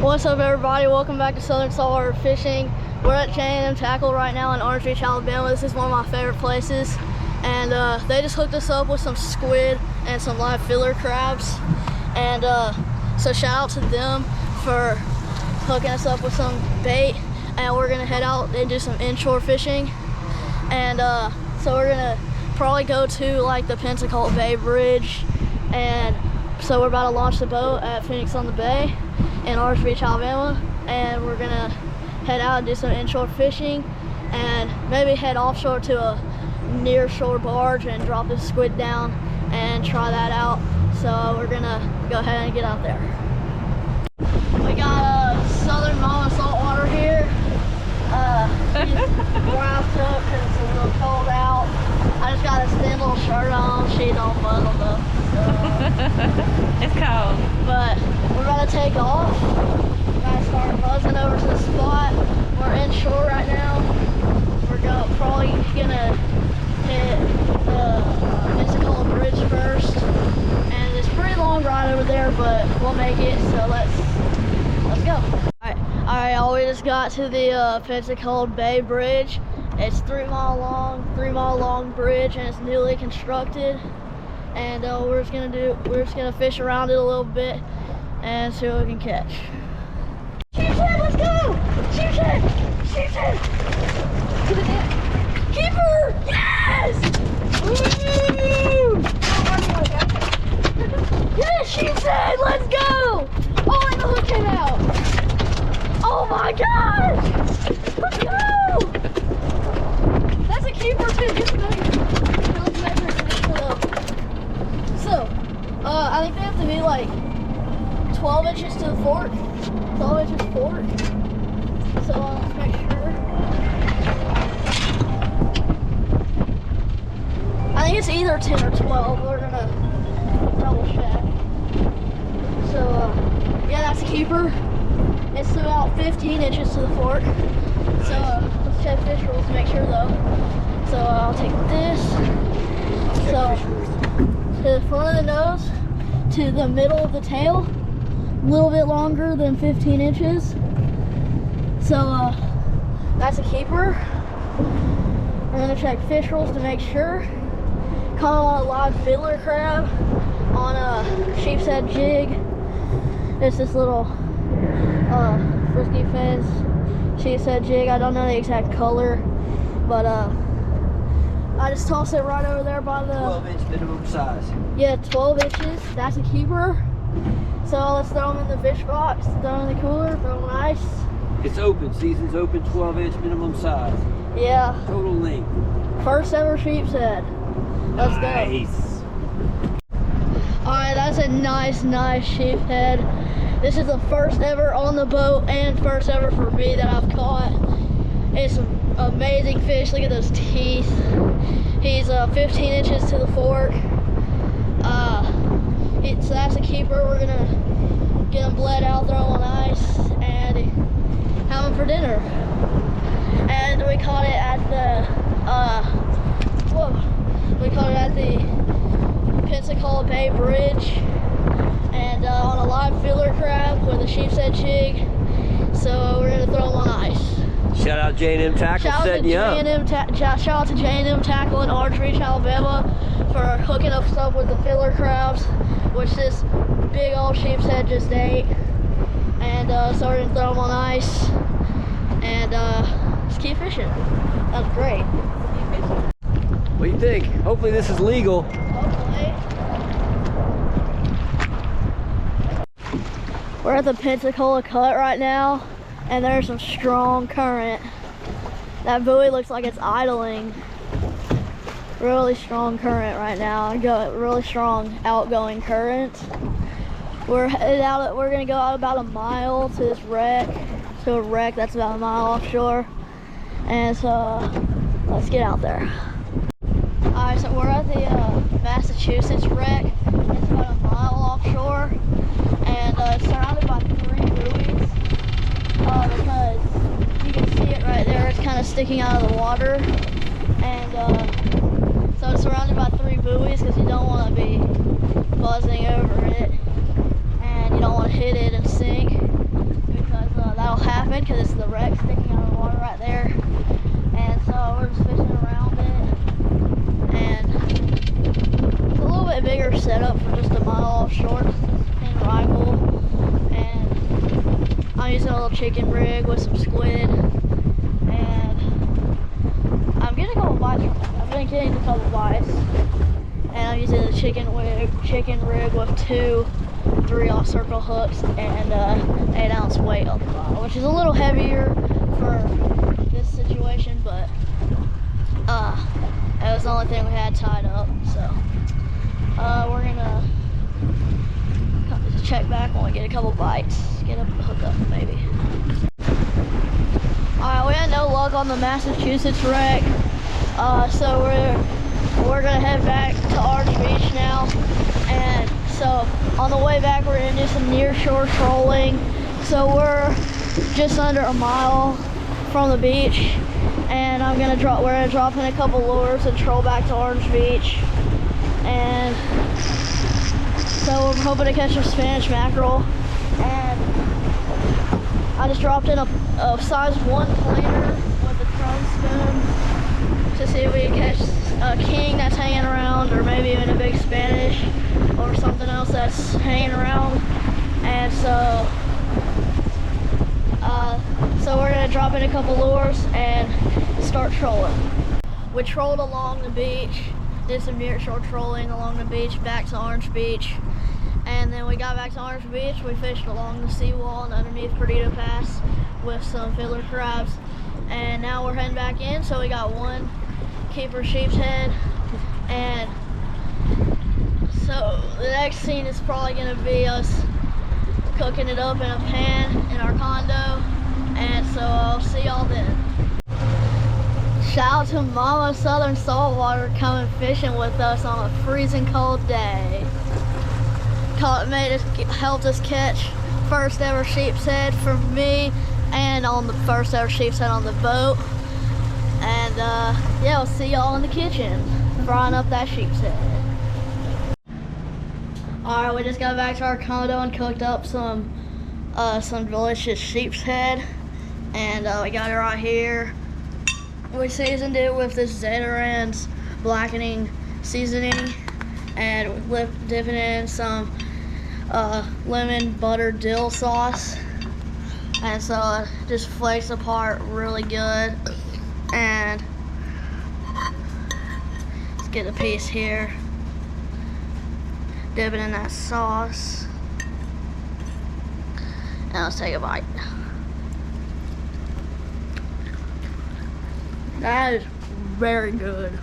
What's up, everybody? Welcome back to Southern Saltwater Fishing. We're at J&M Tackle right now in Orange Beach, Alabama. This is one of my favorite places, and they just hooked us up with some squid and some live fiddler crabs, and so shout out to them for hooking us up with some bait. And we're gonna head out and do some inshore fishing, and so we're gonna probably go to like the Pensacola Bay Bridge, and so we're about to launch the boat at Phoenix on the Bay in Orange Beach, Alabama, and we're gonna head out and do some inshore fishing and maybe head offshore to a near shore barge and drop this squid down and try that out. So we're gonna go ahead and get out there. We got Southern Saltwater here. He's wrapped up because it's a little cold out. I just got a thin little shirt on. She don't muddle though. It's cold. But we're about to take off. We're gonna start buzzing over to the spot. We're inshore right now. We're probably gonna hit the Pensacola Bridge first. And it's a pretty long ride over there, but we'll make it, so let's go. Alright, y'all, we just got to the Pensacola Bay Bridge. It's 3 mile long bridge, and it's newly constructed. And we're just gonna fish around it a little bit and see what we can catch. Sheepshead, let's go! Sheepshead! Sheepshead! Keeper! Yes! Woo! Yes, sheepshead! Let's go! Oh, and the hook came out! Oh my gosh! Let's go! That's a keeper too. Get the measure. Let's measure it. So, I think they have to be like 12 inches to the fork. 12 inches fork. So let's make sure. I think it's either 10 or 12. We're gonna double check. So, yeah, that's a keeper. It's about 15 inches to the fork. So let's check fish rules to make sure though. So I'll take this. So to the front of the nose, to the middle of the tail, a little bit longer than 15 inches. So that's a keeper. We're gonna check fish rules to make sure. Caught on a live fiddler crab on a sheepshead jig. It's this little frisky fins sheepshead jig. I don't know the exact color, but I just tossed it right over there by the 12-inch minimum size. Yeah, 12 inches. That's a keeper. So let's throw them in the fish box, throw them in the cooler, throw them in ice. It's open, season's open, 12-inch minimum size. Yeah. Total length. First ever sheepshead. Let's go. Alright, that's a nice sheepshead. This is the first ever on the boat and first ever for me that I've caught. It's an amazing fish. Look at those teeth. He's 15 inches to the fork. So that's a keeper. We're gonna get him bled out, throw him on ice, and have him for dinner. And we caught it at the Pensacola Bay Bridge, and on a live fiddler crab with a sheepshead jig. So we're gonna throw him on ice. Shout out J&M Tackle, setting you up. Shout out to J&M Tackle in Orange Beach, Alabama, for hooking us up with the fiddler crabs, which this big old sheepshead just ate. And so we're gonna throw them on ice and just keep fishing. That's great. What do you think? Hopefully this is legal. Hopefully. We're at the Pensacola Cut right now, and there's some strong current. That buoy looks like it's idling. Really strong current right now. Really strong outgoing current. We're gonna go out about a mile to this wreck, to a wreck that's about a mile offshore. And so let's get out there. Alright, so we're at the Massachusetts wreck. It's about a mile offshore, and it's surrounded by 3 buoys. Because you can see it right there, it's kind of sticking out of the water. And so it's surrounded by 3 buoys because you don't want to be buzzing over it, and you don't want to hit it and sink. I'm using a little chicken rig with some squid, and I'm getting a couple bites. I've been getting a couple bites, and I'm using the chicken rig with 2 3/0 circle hooks and 8-ounce weight on the bottom, which is a little heavier for this situation, but that was the only thing we had tied up. So we're gonna check back when we get a couple bites, get a hookup maybe. Alright, we had no luck on the Massachusetts wreck, so we're gonna head back to Orange Beach now. And so on the way back, we're gonna do some near shore trolling. So we're just under a mile from the beach, and we're gonna drop in a couple lures and troll back to Orange Beach. And so we're hoping to catch some Spanish mackerel. And I just dropped in a size 1 planer with a drum spoon to see if we can catch a king that's hanging around, or maybe even a big Spanish or something else that's hanging around. And so we're gonna drop in a couple lures and start trolling. We trolled along the beach, did some near shore trolling along the beach back to Orange Beach, and then we got back to Orange Beach. We fished along the seawall and underneath Perdido Pass with some fiddler crabs, and now we're heading back in. So we got 1 keeper sheepshead, and so the next scene is probably gonna be us cooking it up in a pan in our condo, and so I'll see y'all then. Shout out to Mama Southern Saltwater coming fishing with us on a freezing cold day. Helped us catch first ever sheepshead for me, and on the first ever sheepshead on the boat. And yeah, we'll see y'all in the kitchen frying up that sheepshead. Alright, we just got back to our condo and cooked up some delicious sheepshead, and we got it right here. We seasoned it with this Zeterand's blackening seasoning, and we're dipping it in some lemon butter dill sauce, and so it just flakes apart really good. And let's get a piece here, dip it in that sauce, and let's take a bite. That is very good.